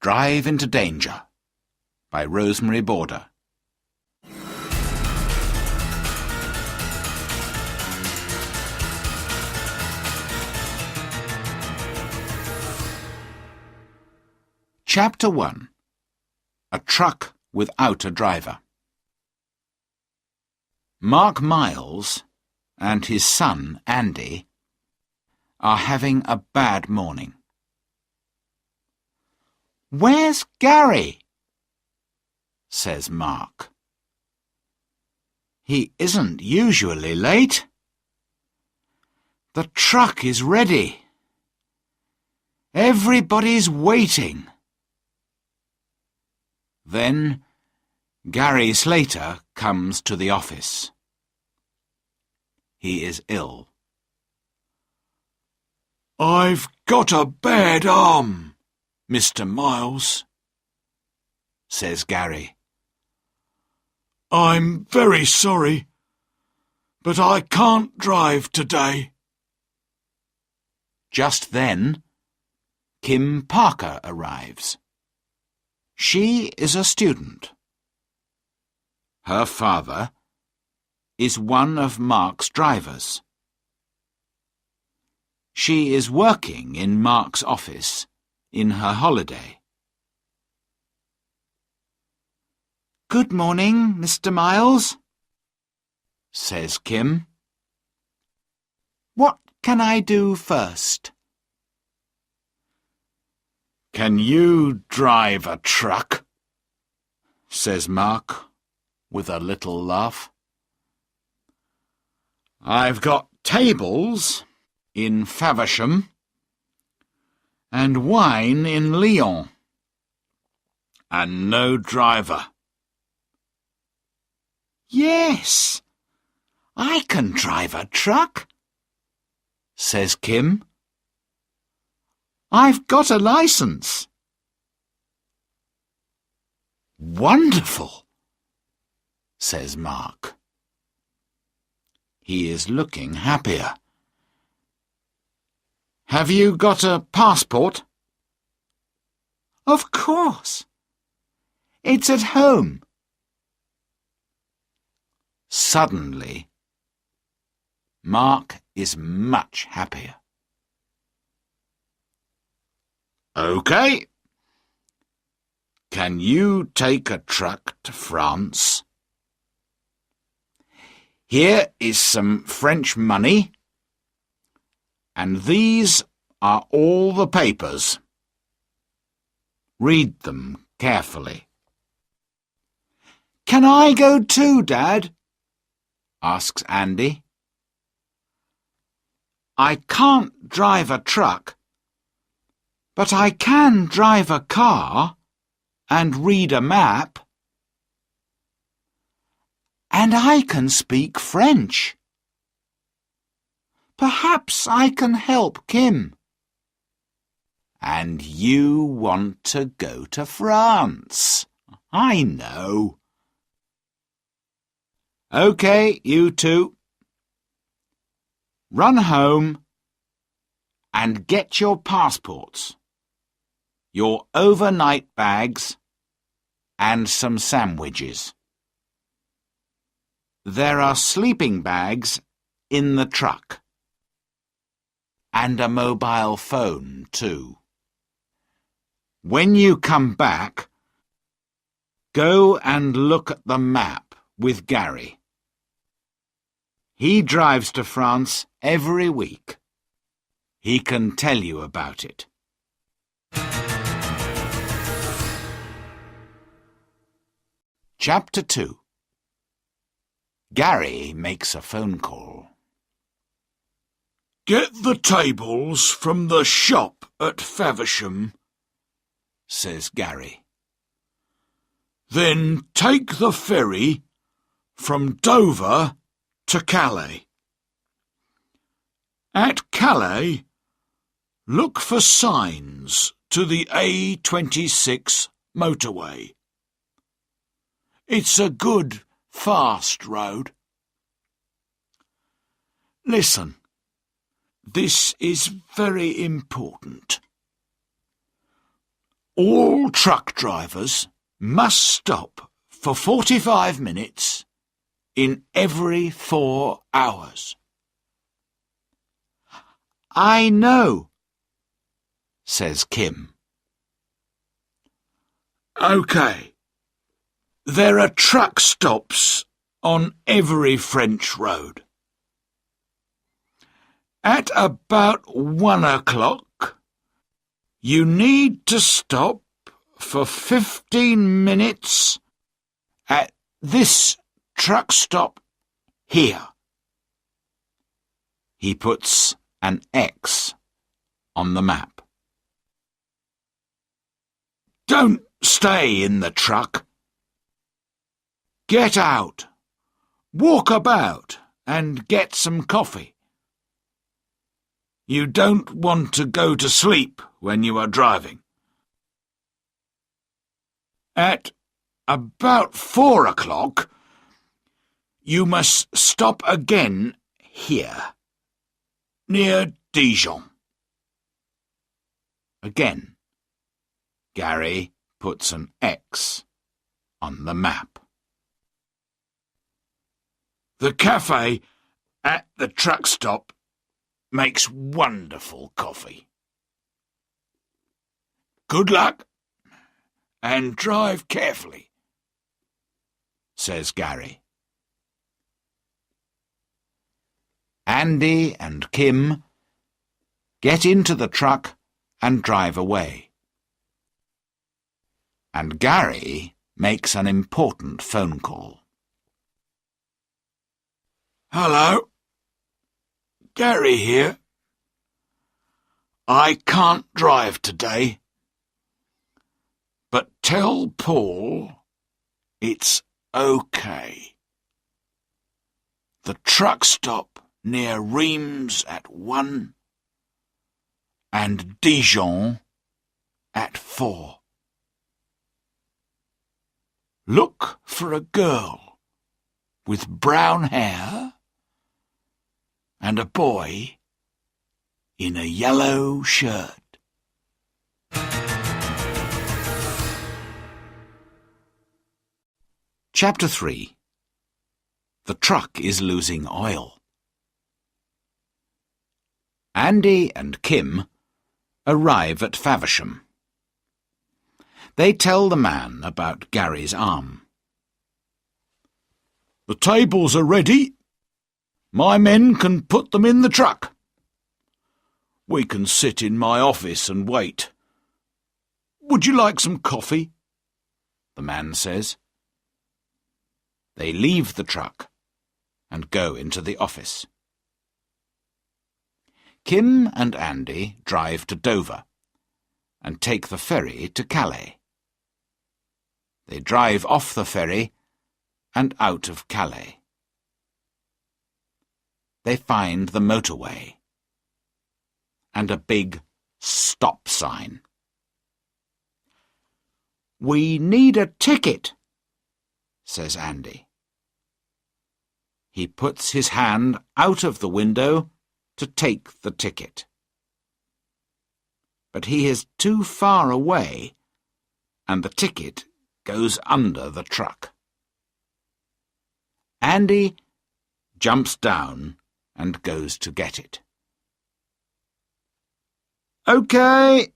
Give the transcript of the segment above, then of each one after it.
Drive into Danger by Rosemary Border. Chapter 1. A Truck Without a Driver. Mark Miles and his son, Andy, are having a bad morning. "Where's Gary?" says Mark. "He isn't usually late. The truck is ready. Everybody's waiting." Then Gary Slater comes to the office. He is ill. "I've got a bad arm, Mr. Miles," says Gary. "I'm very sorry, but I can't drive today." Just then, Kim Parker arrives. She is a student. Her father is one of Mark's drivers. She is working in Mark's office in her holiday. "Good morning, Mr. Miles," says Kim. "What can I do first?" "Can you drive a truck?" says Mark with a little laugh. "I've got tables in Faversham and wine in Lyon, and no driver." "Yes, I can drive a truck," says Kim. "I've got a license." "Wonderful," says Mark. He is looking happier. "Have you got a passport?" "Of course. It's at home." Suddenly, Mark is much happier. "Okay. Can you take a truck to France? Here is some French money, and these are all the papers. Read them carefully." "Can I go too, Dad?" asks Andy. "I can't drive a truck, but I can drive a car and read a map. And I can speak French. Perhaps I can help Kim." "And you want to go to France, I know." "Okay, you two. Run home and get your passports, your overnight bags, and some sandwiches. There are sleeping bags in the truck, and a mobile phone too. When you come back, go and look at the map with Gary. He drives to France every week. He can tell you about it." Chapter 2. Gary makes a phone call. "Get the tables from the shop at Faversham," says Gary. "Then take the ferry from Dover to Calais. At Calais, look for signs to the A26 motorway. It's a good, fast road. Listen, this is very important. All truck drivers must stop for 45 minutes in every 4 hours. I know, says Kim. OK. There are truck stops on every French road. At about 1 o'clock, you need to stop for 15 minutes at this truck stop here. He puts an X on the map. Don't stay in the truck. Get out, walk about and get some coffee. You don't want to go to sleep when you are driving. At about 4 o'clock, you must stop again here, near Dijon. Again, Gary puts an X on the map. The cafe at the truck stop makes wonderful coffee. Good luck, and drive carefully, says Gary. Andy and Kim get into the truck and drive away. And Gary makes an important phone call. Hello, Gary here. I can't drive today, but tell Paul it's okay. The truck stop near Reims at 1 and Dijon at 4. Look for a girl with brown hair and a boy in a yellow shirt. Chapter 3. The truck is losing oil. Andy and Kim arrive at Faversham. They tell the man about Gary's arm. The tables are ready. My men can put them in the truck. We can sit in my office and wait. Would you like some coffee? The man says. They leave the truck and go into the office. Kim and Andy drive to Dover and take the ferry to Calais. They drive off the ferry and out of Calais. They find the motorway and a big stop sign. "We need a ticket," says Andy. He puts his hand out of the window to take the ticket. But he is too far away, and the ticket goes under the truck. Andy jumps down and goes to get it. OK,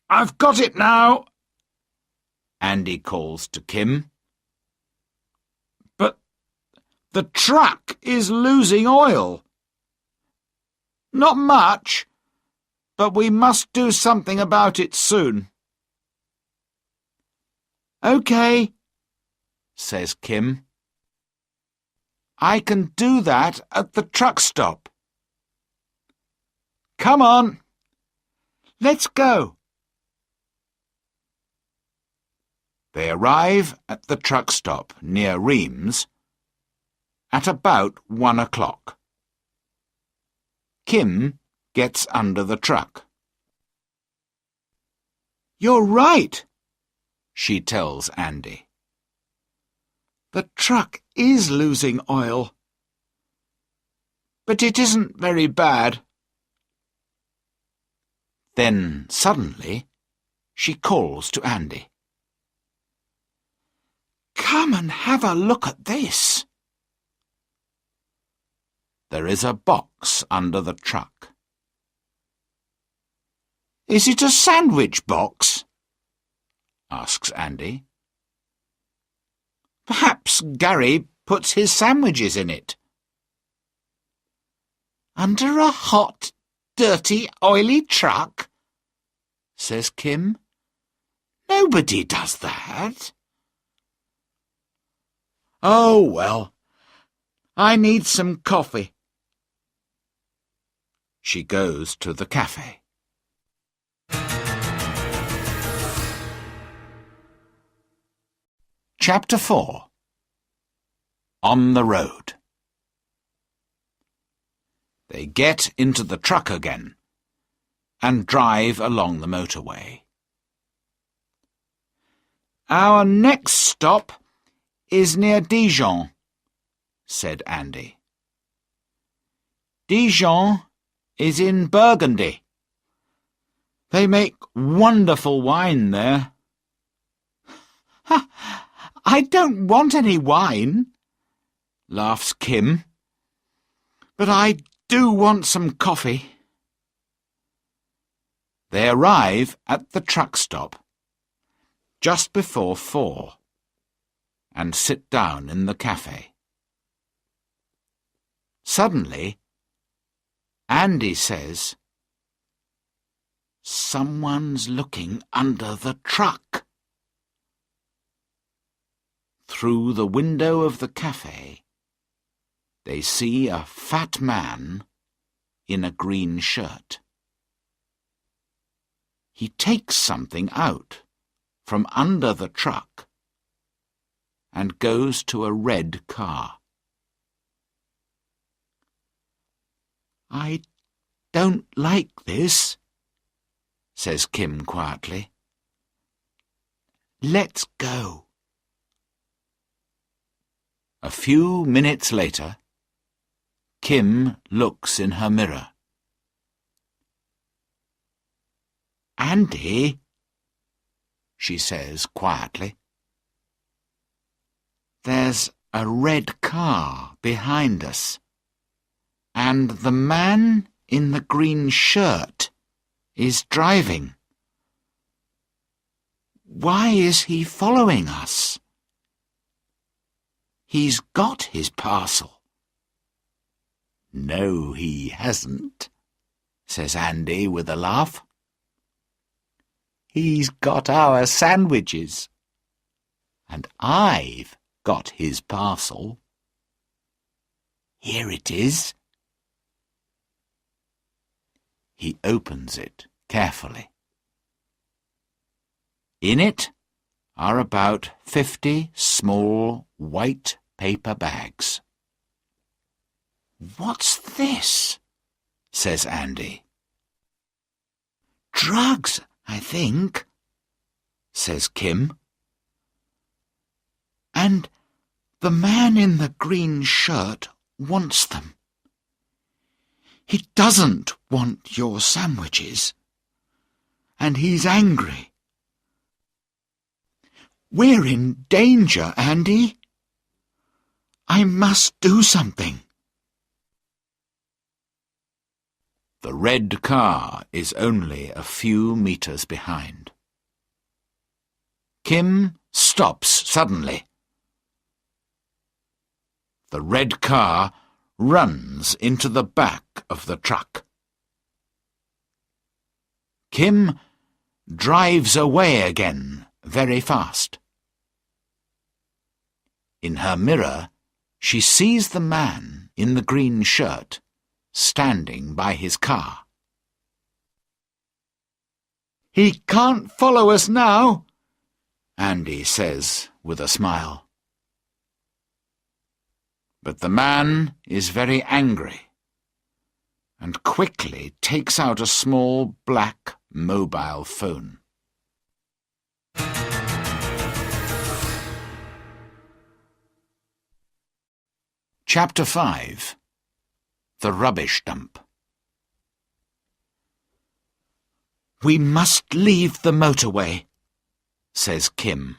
I've got it now, Andy calls to Kim. But the truck is losing oil. Not much, but we must do something about it soon. OK, says Kim. I can do that at the truck stop. Come on, let's go. They arrive at the truck stop near Reims at about 1 o'clock. Kim gets under the truck. You're right, she tells Andy. The truck is losing oil, but it isn't very bad. Then, suddenly, she calls to Andy. "Come and have a look at this." There is a box under the truck. "Is it a sandwich box?" asks Andy. "Perhaps Gary puts his sandwiches in it." "Under a hot, dirty, oily truck?" says Kim. "Nobody does that." "Oh, well, I need some coffee." She goes to the cafe. Chapter 4. On the Road. They get into the truck again and drive along the motorway. "Our next stop is near Dijon," said Andy. "Dijon is in Burgundy. They make wonderful wine there." "I don't want any wine," laughs Kim, "but I do want some coffee." They arrive at the truck stop just before 4 and sit down in the cafe. Suddenly, Andy says, "Someone's looking under the truck." Through the window of the cafe, they see a fat man in a green shirt. He takes something out from under the truck and goes to a red car. "I don't like this," says Kim quietly. "Let's go." A few minutes later, Kim looks in her mirror. "Andy," she says quietly, "there's a red car behind us, and the man in the green shirt is driving. Why is he following us? He's got his parcel." "No, he hasn't," says Andy with a laugh. "He's got our sandwiches, and I've got his parcel. Here it is." He opens it carefully. In it are about 50 small white paper bags. "What's this?" says Andy. "Drugs, I think," says Kim. "And the man in the green shirt wants them. He doesn't want your sandwiches, and he's angry. We're in danger, Andy. I must do something." The red car is only a few meters behind. Kim stops suddenly. The red car runs into the back of the truck. Kim drives away again very fast. In her mirror, she sees the man in the green shirt standing by his car. "He can't follow us now," Andy says with a smile. But the man is very angry and quickly takes out a small black mobile phone. Chapter 5. The Rubbish Dump. "We must leave the motorway," says Kim.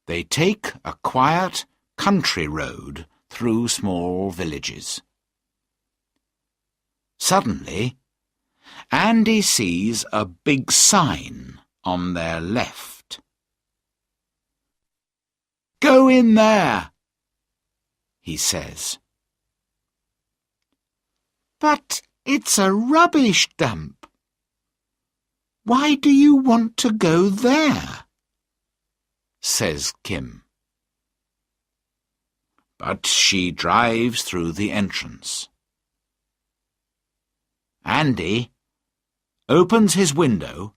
They take a quiet country road through small villages. Suddenly, Andy sees a big sign on their left. "Go in there," he says. "But it's a rubbish dump. Why do you want to go there?" says Kim. But she drives through the entrance. Andy opens his window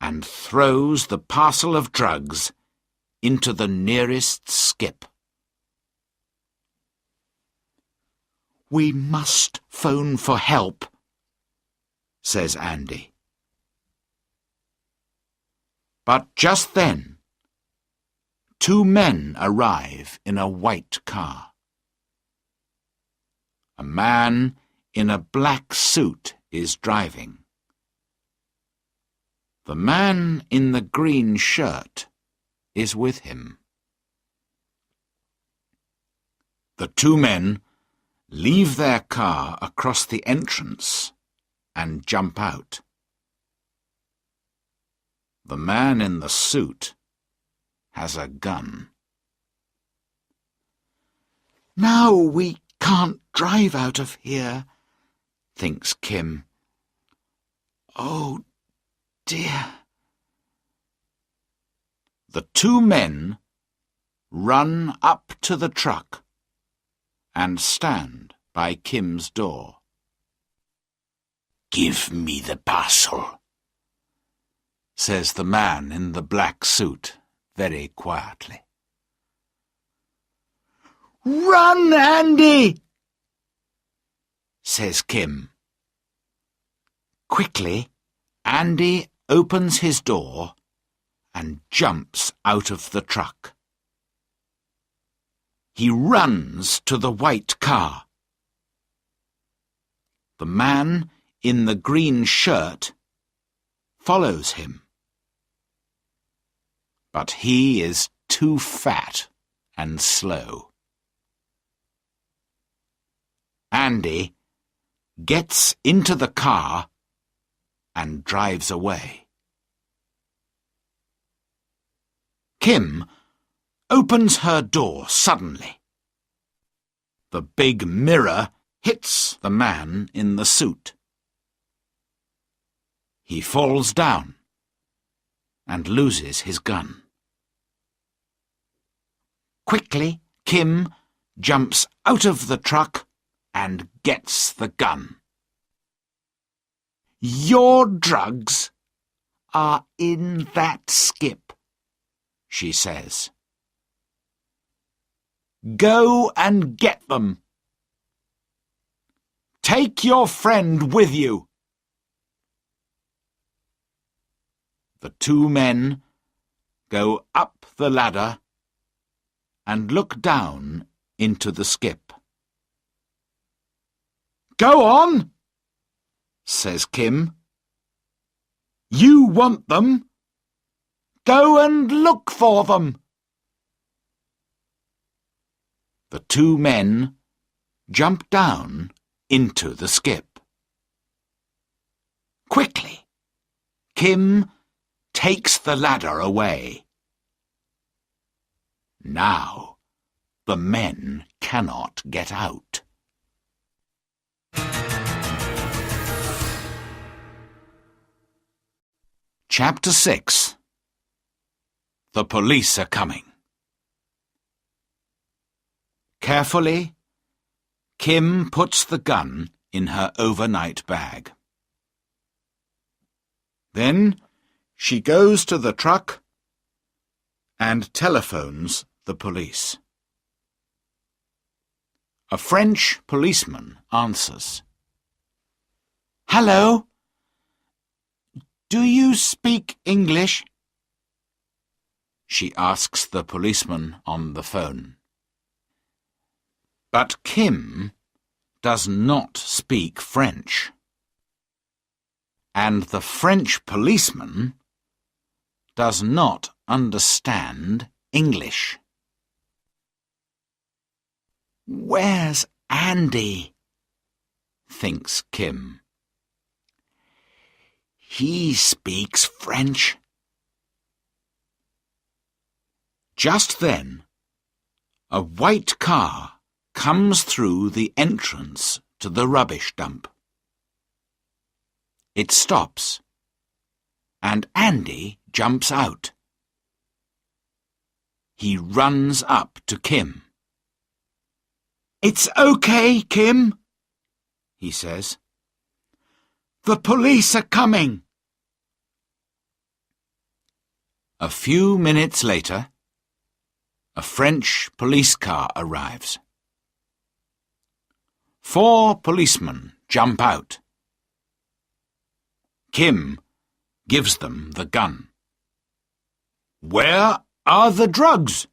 and throws the parcel of drugs into the nearest skip. "We must phone for help," says Andy. But just then, two men arrive in a white car. A man in a black suit is driving. The man in the green shirt is with him. The two men leave their car across the entrance and jump out. The man in the suit has a gun. "Now we can't drive out of here," thinks Kim. "Oh, dear." The two men run up to the truck and stand by Kim's door. "Give me the parcel," says the man in the black suit very quietly. "Run, Andy!" says Kim. Quickly, Andy opens his door and jumps out of the truck. He runs to the white car. The man in the green shirt follows him. But he is too fat and slow. Andy gets into the car and drives away. Kim opens her door suddenly. The big mirror hits the man in the suit. He falls down and loses his gun. Quickly, Kim jumps out of the truck and gets the gun. "Your drugs are in that skip," she says. "Go and get them. Take your friend with you." The two men go up the ladder and look down into the skip. "Go on," says Kim. "You want them. Go and look for them." The two men jump down into the skip. Quickly, Kim takes the ladder away. Now the men cannot get out. Chapter 6. The police are coming. Carefully, Kim puts the gun in her overnight bag. Then she goes to the truck and telephones the police. A French policeman answers. "Hello? Do you speak English?" she asks the policeman on the phone. But Kim does not speak French. and the French policeman does not understand English. "Where's Andy?" thinks Kim. "He speaks French." Just then, a white car comes through the entrance to the rubbish dump. It stops, and Andy jumps out. He runs up to Kim. "It's okay, Kim," he says. "The police are coming." A few minutes later, a French police car arrives. 4 policemen jump out. Kim gives them the gun. "Where are the drugs?"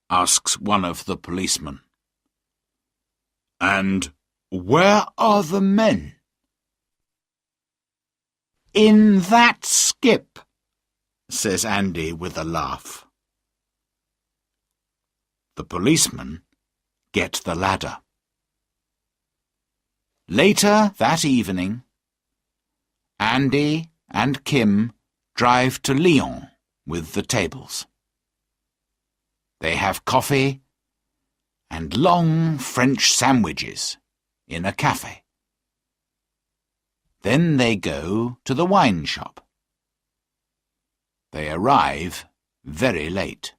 asks one of the policemen. "And where are the men?" "In that skip," says Andy with a laugh. The policemen get the ladder. Later that evening, Andy and Kim drive to Lyon with the tables. They have coffee and long French sandwiches in a cafe. Then they go to the wine shop. They arrive very late.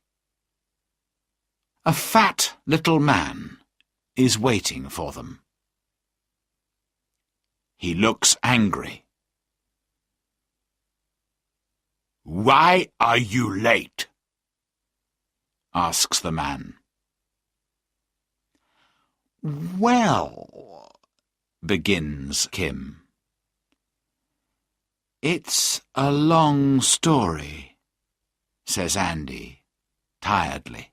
A fat little man is waiting for them. He looks angry. "Why are you late?" asks the man. "Well," begins Kim. "It's a long story," says Andy, tiredly.